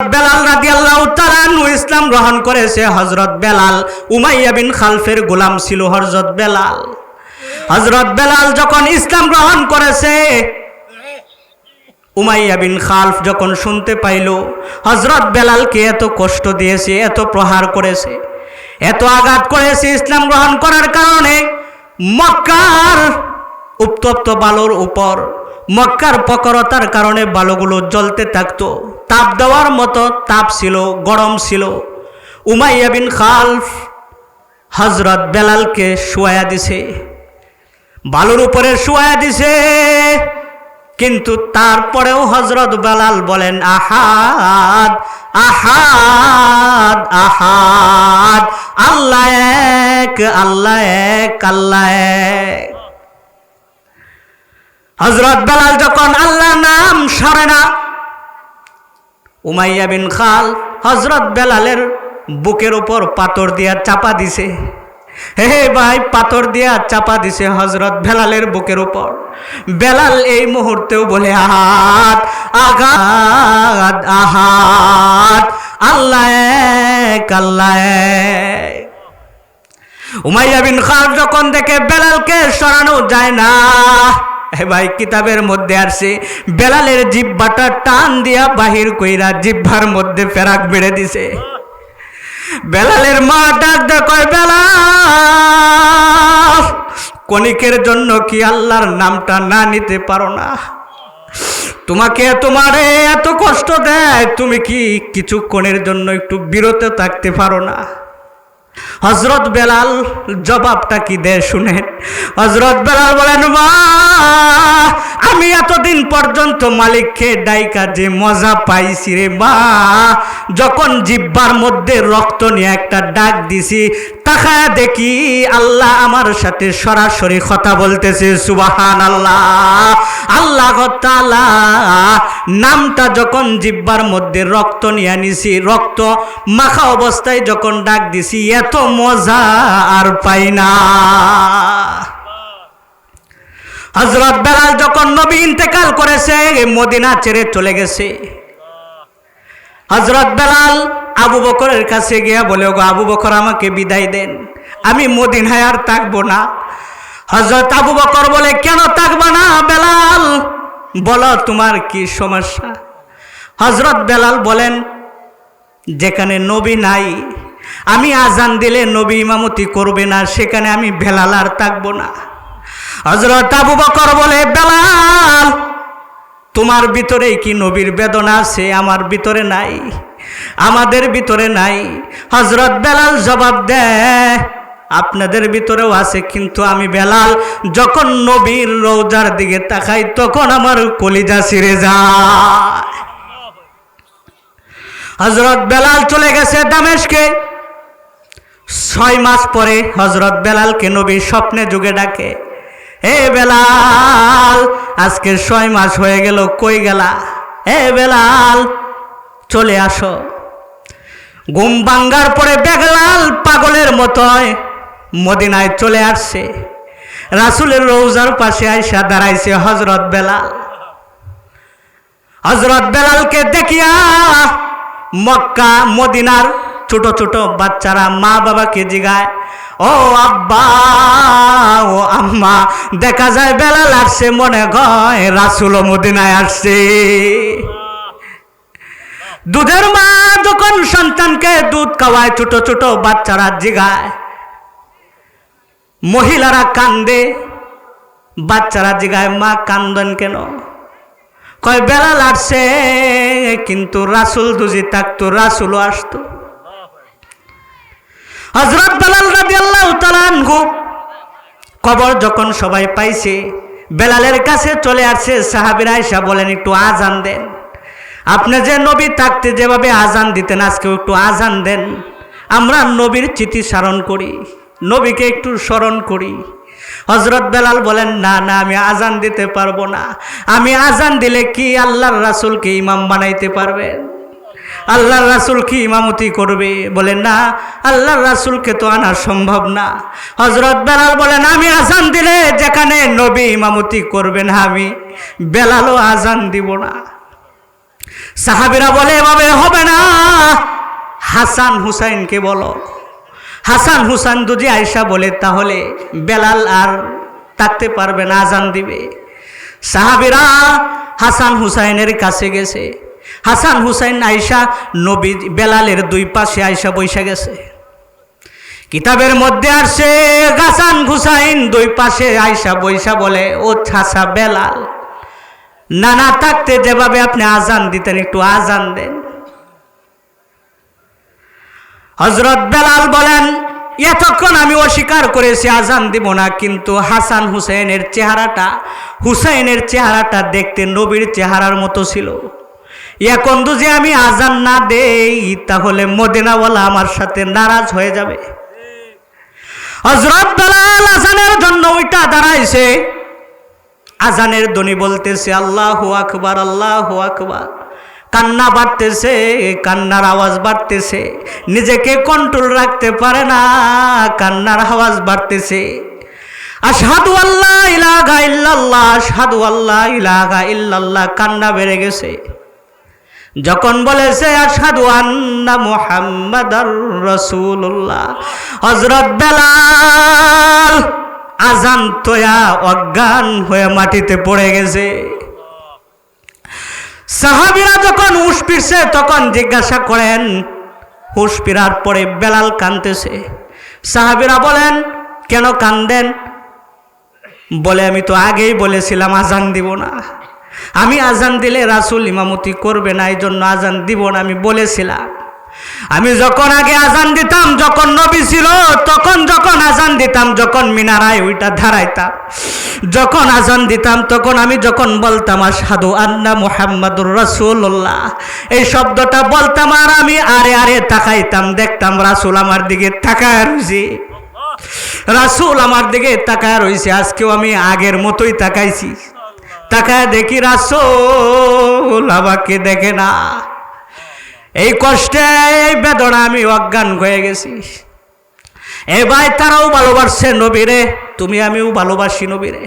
বেলাল রাদিয়াল্লাহু তাআলা আনহু ইসলাম গ্রহণ করেছে। হযরত বেলাল উমাইয়া বিন খালফের গোলাম ছিল হযরত বেলাল। হযরত বেলাল যখন ইসলাম গ্রহণ করেছে, উমাইয়া বিন খালফ যখন শুনতে পাইল হযরত বেলালকে এত কষ্ট দিয়েছে, এত প্রহার করেছে, এত আঘাত করেছে ইসলাম গ্রহণ করার কারণে, মক্কার উত্তপ্ত বালুর উপর মক্কার প্রখরতার কারণে বালুগুলো জ্বলতে থাকতো, তাপ দেওয়ার মতো তাপ ছিল, গরম ছিল। উমাইয়া বিন খালফ হযরত বেলালকে শুয়ায়া দিছে, বালুর উপরে শুয়ায়া দিছে, কিন্তু তারপরেও হযরত বেলাল বলেন আহাদ আহাদ আহাদ, আল্লাহ এক আল্লাহ এক আল্লাহ এক। হযরত বেলাল যখন আল্লাহর নাম সরে না, উমাইয়া বিন খালফ হযরত বেলালের বুকের উপর পাথর দিয়া চাপা দিছে। হে ভাই, পাথর দিয়া চাপা দিছে হযরত বেলালের বুকের উপর। বেলাল এই মুহূর্তেও বলে আহাদ আহাদ আহাদ, আল্লাহ এক আল্লাহ এক। উমাইয়া বিন খালফ যখন দেখে বেলালকে সরানো যায় না, হে ভাই, কিতাবের মধ্যে আসছে বেলালের জিহ্বাটা টান দিয়া বাহির কইরা জিহ্বার মধ্যে ফেরাক বেড়ে দিছে। বেলালের মা ডাক দে কয়, বেলাল, কণিকের জন্য কি আল্লাহর নামটা না নিতে পারো না? তোমাকে তোমারে এত কষ্ট দেয়, তুমি কি কিছুক্ষণের জন্য একটু বিরত থাকতে পারো না? হযরত বেলাল জবাবটা কি দেয় শুনেন। হযরত বেলাল বলেন, মা, আমি এতদিন পর্যন্ত মালিককে ডাইকা যে মজা পাইছি রে মা, যখন জিহ্বার মধ্যে রক্ত নিয়ে একটা ডাক দিছি, তাকায়া দেখি আল্লাহ আমার সাথে সরাসরি কথা বলতেছে। সুবহানাল্লাহ। আল্লাহ তাআলা নামটা যখন জিহ্বার মধ্যে রক্ত নিয়ে নিছি, রক্ত মাখা অবস্থায় যখন ডাক দিছি, এত মজা আর পাই না। হযরত বেলাল যখন নবী ইন্তেকাল করেছে, মদিনা ছেড়ে চলে গেছে, হযরত বেলাল আবু বকরের কাছে গিয়া বলে, গো আবু বকর, আমাকে বিদায় দেন, আমি মদিনায় আর থাকবো না। হযরত আবু বকর বলে, কেন থাকবো না বেলাল, বলো তোমার কি সমস্যা? হযরত বেলাল বলেন, যেখানে নবী নাই, আমি আজান দিলে নবী ইমামতি করবে না, সেখানে আমি বেলাল আর থাকবো না। হযরত আবু বকর বলে, বেলাল, তোমার ভিতরে কি নবীর বেদনা আছে? আমার ভিতরে নাই, আমাদের ভিতরে নাই। হযরত বেলাল জবাব দেয়, আপনাদের ভিতরেও আছে, কিন্তু আমি বেলাল যখন নবীর রওজার দিকে তাকাই, তখন আমার কলিজা ছিঁড়ে যায়। হযরত বেলাল চলে গেছে দামেস্কে। 6 মাস পরে হযরত বেলালকে নবী স্বপ্নে যুগে ডাকে, হে বেলাল, আজকে 6 মাস হয়ে গেল, কই গেলা? হে বেলাল, চলে আসো। ঘুম ভাঙ্গার পরে বেলাল পাগলের মতো মদিনায় চলে আসছে। রাসূলের রওজার পাশে আইসা দাঁড়াইছে হযরত বেলাল। হযরত বেলালকে দেখিয়া মক্কা মদিনার ছোট ছোট বাচ্চারা মা বাবাকে জিগায়, ও আব্বা, ও আম্মা, দেখা যায় বেলাল আসছে, মনে হয় রাসূল মদিনায় আসছে। দুধের মা যখন সন্তানকে দুধ খাওয়ায়, ছোট ছোট বাচ্চারা জিগায়, মহিলারা কান্দে, বাচ্চারা জিগায়, মা কান্দেন কেন? কয় বেলাল আসছে, কিন্তু রাসূল দুজি থাকতো, রাসূলও আসতো। হযরত বেলাল রাদিয়াল্লাহু তাআলা আনহু কবর যখন সবাই পাইছে, বেলালের কাছে চলে আসছে সাহাবীরা, আয়েশা বলেন, একটু আজান দেন, আপনি যে নবী থাকতে যেভাবে আজান দিতেন, আজকেও একটু আজান দেন, আমরা নবীর চিঠি স্মরণ করি, নবীকে একটু স্মরণ করি। হযরত বেলাল বলেন, না না, আমি আজান দিতে পারবো না, আমি আজান দিলে কি আল্লাহর রাসূলকে ইমাম বানাইতে পারবেন? আল্লাহর রাসূল কি ইমামতি করবে? বলেন না, আল্লাহর রাসূলকে তো আনা সম্ভব না। হযরত বেলাল বলেন, আমি আজান দিলে যেখানে নবী ইমামতি করবেন, আমি বেলালও আজান দিব না। সাহাবীরা বলে এভাবে হবে না, হাসান হুসাইনকে বলো। হাসান হুসাইন যদি আয়েশা বলে তাহলে বেলাল আর থাকতে পারবে না, আজান দিবে। সাহাবীরা হাসান হুসাইনের কাছে গেছে। হাসান হুসাইন আয়েশা নবী বেলালের দুই পাশে আয়েশা বৈশা গেছে। কিতাবের মধ্যে আসছে হাসান হুসাইন দুই পাশে আয়েশা বৈশা বলে, ও ছাসা বেলাল, নানা থাকতে যেভাবে আপনি আজান দিতেন একটু আজান দেন। হযরত বেলাল বলেন, এতক্ষণ আমি অস্বীকার করেছি আজান দিব না, কিন্তু হাসান হুসাইনের চেহারাটা দেখতে নবীর চেহারার মতো ছিল। এখন যদি আমি আজান না দেই তাহলে মদিনাওয়ালা আমার সাথে নারাজ হয়ে যাবে। হযরত বেলাল আজানের জন্য ওইটা দাঁড়াইছে। আজানের ধ্বনি বলতেছে আল্লাহু আকবার, আল্লাহু আকবার। কান্না বাড়তেছে, কান্নার আওয়াজ বাড়তেছে, নিজেকে কন্ট্রোল রাখতে পারে না, কান্নার আওয়াজ বাড়তেছে। আশহাদু আল্লা ইলাহা ইল্লাল্লাহ, আশহাদু আল্লা ইলাহা ইল্লাল্লাহ, কান্না বেড়ে গেছে। যখন বলেছে আশহাদু আন্না মুহাম্মাদার রাসূলুল্লাহ, হযরত বেলাল আজান তোয়া অজ্ঞান হয়ে মাটিতে পড়ে গেছে। সাহাবীরা যখন হুঁশ ফিরছে তখন জিজ্ঞাসা করেন, হুঁশ ফিরার পরে বেলাল কাঁদতেছে। সাহাবীরা বলেন, কেন কাঁদেন? বলে, আমি তো আগেই বলেছিলাম আজান দিব না, আমি আজান দিলে রাসূল ইমামতি করবে না, এই জন্য আজান দিব না, আমি বলেছিলাম। আমি যখন আগে আজান দিতাম, যখন নবী ছিল তখন যখন আজান দিতাম, যখন মিনারায় ওইটা ধারাইতাম, যখন আজান দিতাম তখন আমি যখন বলতাম আশহাদু আন্না মুহাম্মাদুর রাসূলুল্লাহ, এই শব্দটা বলতাম আর আমি আরে তাকাইতাম, দেখতাম রাসূল আমার দিকে তাকায় রয়েছে, রাসূল আমার দিকে তাকায় রয়েছে। আজকেও আমি আগের মতোই তাকাইছি, তাকায় দেখি রাসূল আমাকে দেখে না। এই কষ্টে, এই বেদনা আমি অজ্ঞান হয়ে গেছি। এ ভাই, তারাও ভালোবাসছে নবীরে, তুমি আমিও ভালোবাসি নবীরে।